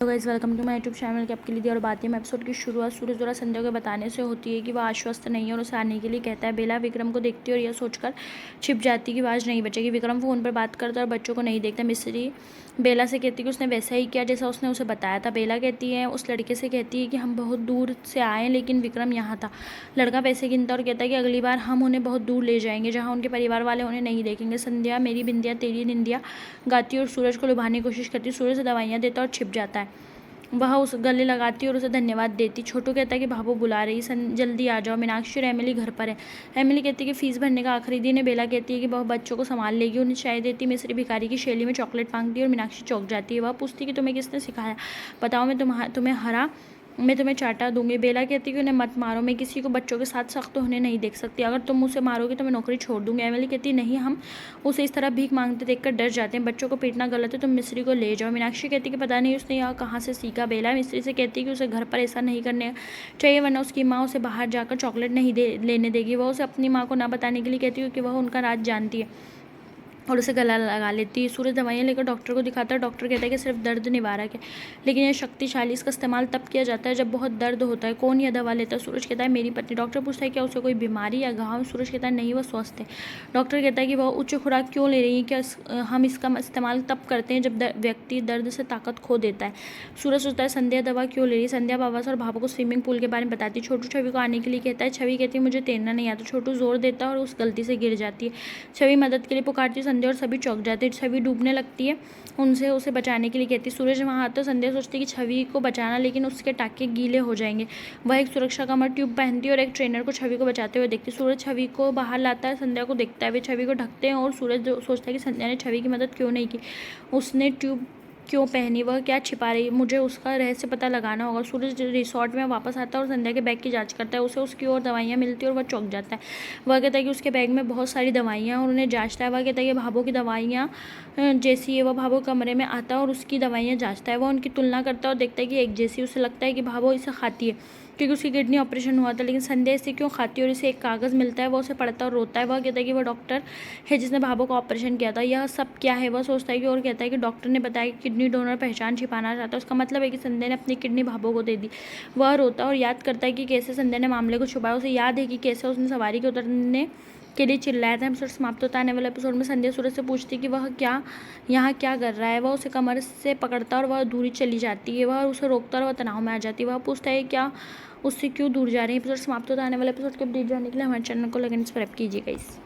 Hello guys, welcome to my YouTube channel की आपके लिए और बातें में एपिसोड की शुरुआत सूरज द्वारा संध्या को बताने से होती है कि वह आश्वस्त नहीं है और उसे आने के लिए कहता है। बेला विक्रम को देखती है और यह सोचकर छिप जाती कि आज नहीं बचेगी। विक्रम फोन पर बात करता है और बच्चों को नहीं देखता। मिस्री बेला से कहती है कि उसने वैसा ही किया जैसा उसने उसे बताया था। बेला कहती है उस लड़के से कहती है कि हम बहुत दूर से आए लेकिन विक्रम यहाँ था। लड़का पैसे गिनता और कहता है कि अगली बार हम उन्हें बहुत दूर ले जाएंगे जहाँ उनके परिवार वाले उन्हें नहीं देखेंगे। संध्या मेरी बिंदिया तेरी निंदिया गाती और सूरज को लुभाने की कोशिश करती। सूरज से दवाइयाँ देता और छिप जाता है। वह उस गले लगाती और उसे धन्यवाद देती। छोटू कहता है कि भाभू बुला रही, जल्दी आ जाओ। मीनाक्षी और एमिली घर पर है। एमिली कहती है कि फीस भरने का आखिरी दिन है। बेला कहती है कि वह बच्चों को संभाल लेगी। उन्हें चाय देती। मिस्री भिखारी की शैली में चॉकलेट मांगती है और मीनाक्षी चौंक जाती है। वह पूछती है कि तुम्हें किसने सिखाया, बताओ, मैं तुम्हें चाटा दूंगी। बेला कहती है कि उन्हें मत मारो, मैं किसी को बच्चों के साथ सख्त होने नहीं देख सकती। अगर तुम उसे मारोगे तो मैं नौकरी छोड़ दूंगी। एमिली कहती है नहीं, हम उसे इस तरह भीख मांगते देखकर डर जाते हैं। बच्चों को पीटना गलत है, तुम मिस्री को ले जाओ। मीनाक्षी कहती है कि पता नहीं उसने यह कहाँ से सीखा। बेला मिस्री से कहती है कि उसे घर पर ऐसा नहीं करने चाहिए वरना उसकी माँ उसे बाहर जाकर चॉकलेट नहीं लेने देगी। वह उसे अपनी माँ को ना बताने के लिए कहती है क्योंकि वह उनका राज जानती है और उसे गला लगा लेती है। सूरज दवाइयाँ लेकर डॉक्टर को दिखाता है। डॉक्टर कहता है कि सिर्फ दर्द निवारक है लेकिन यह शक्तिशाली, इसका इस्तेमाल तब किया जाता है जब बहुत दर्द होता है। कौन यह दवा लेता है? सूरज कहता है मेरी पत्नी। डॉक्टर पूछता है क्या उसे कोई बीमारी या घाव? सूरज कहता है नहीं, वह स्वस्थ है। डॉक्टर कहता है कि वह उच्च खुराक क्यों ले रही है? क्या हम इसका इस्तेमाल तब करते हैं जब व्यक्ति दर्द से ताकत खो देता है। सूरज सोचता है संध्या दवा क्यों ले रही है। संध्या बाबा और भाभा को स्विमिंग पूल के बारे में बताती है। छोटू छवि को आने के लिए कहता है। छवि कहती है मुझे तैरना नहीं आता। छोटू जोर देता है और उस गलती से गिर जाती है। छवि मदद के लिए पुकारती है। संध्या और सभी चौंक जाते हैं। छवि डूबने लगती है, उनसे उसे बचाने के लिए कहती है। सूरज वहाँ आता है। संध्या सोचती है कि छवि को बचाना लेकिन उसके टाके गीले हो जाएंगे। वह एक सुरक्षा कमर ट्यूब पहनती है और एक ट्रेनर को छवि को बचाते हुए देखती है। सूरज छवि को बाहर लाता है। संध्या को देखता है। वे छवि को ढकते हैं और सूरज सोचता है कि संध्या ने छवि की मदद क्यों नहीं की, उसने ट्यूब क्यों पहनी, वह क्या छिपा रही है, मुझे उसका रहस्य पता लगाना होगा। सूरज रिसोर्ट में वापस आता है और संध्या के बैग की जांच करता है। उसे उसकी ओर दवाइयाँ मिलती है और वह चौंक जाता है। वह कहता है कि उसके बैग में बहुत सारी दवाइयाँ और उन्हें जांचता है। वह कहता है कि भाभो की दवाइयाँ जैसी है। वह भाभो कमरे में आता है और उसकी दवाइयाँ जांचता है। वह उनकी तुलना करता है और देखता है कि एक जैसी। उसे लगता है कि भाभो इसे खाती है क्योंकि उसकी किडनी ऑपरेशन हुआ था, लेकिन संध्या इसे क्यों खाती है और इसे एक कागज़ मिलता है। वह उसे पढ़ता और रोता है। वह कहता है कि वह डॉक्टर है जिसने भाभो का ऑपरेशन किया था। यह सब क्या है? वह सोचता है कि और कहता है कि डॉक्टर ने बताया कि किडनी डोनर पहचान छिपाना चाहता है। उसका मतलब है कि संध्या ने अपनी किडनी भाभो को दे दी। वह रोता और याद करता है कि कैसे संध्या ने मामले को छुपाया। उसे याद है कि कैसे उसने सवारी के उतरने के लिए चिल्लाया था। एपिसोड समाप्त होता है। आने वाले एपिसोड में संध्या सूरज से पूछती है कि वह यहाँ क्या कर रहा है। वह उसे कमर से पकड़ता और वह दूरी चली जाती है। वह उसे रोकता और वह तनाव में आ जाती है। वह पूछता है क्या उससे क्यों दूर जा रही है। एपिसोड समाप्त होता है। आने वाले एपिसोड के अपडेट जानने के लिए हमारे चैनल को लाइक एंड सब्सक्राइब कीजिएगा।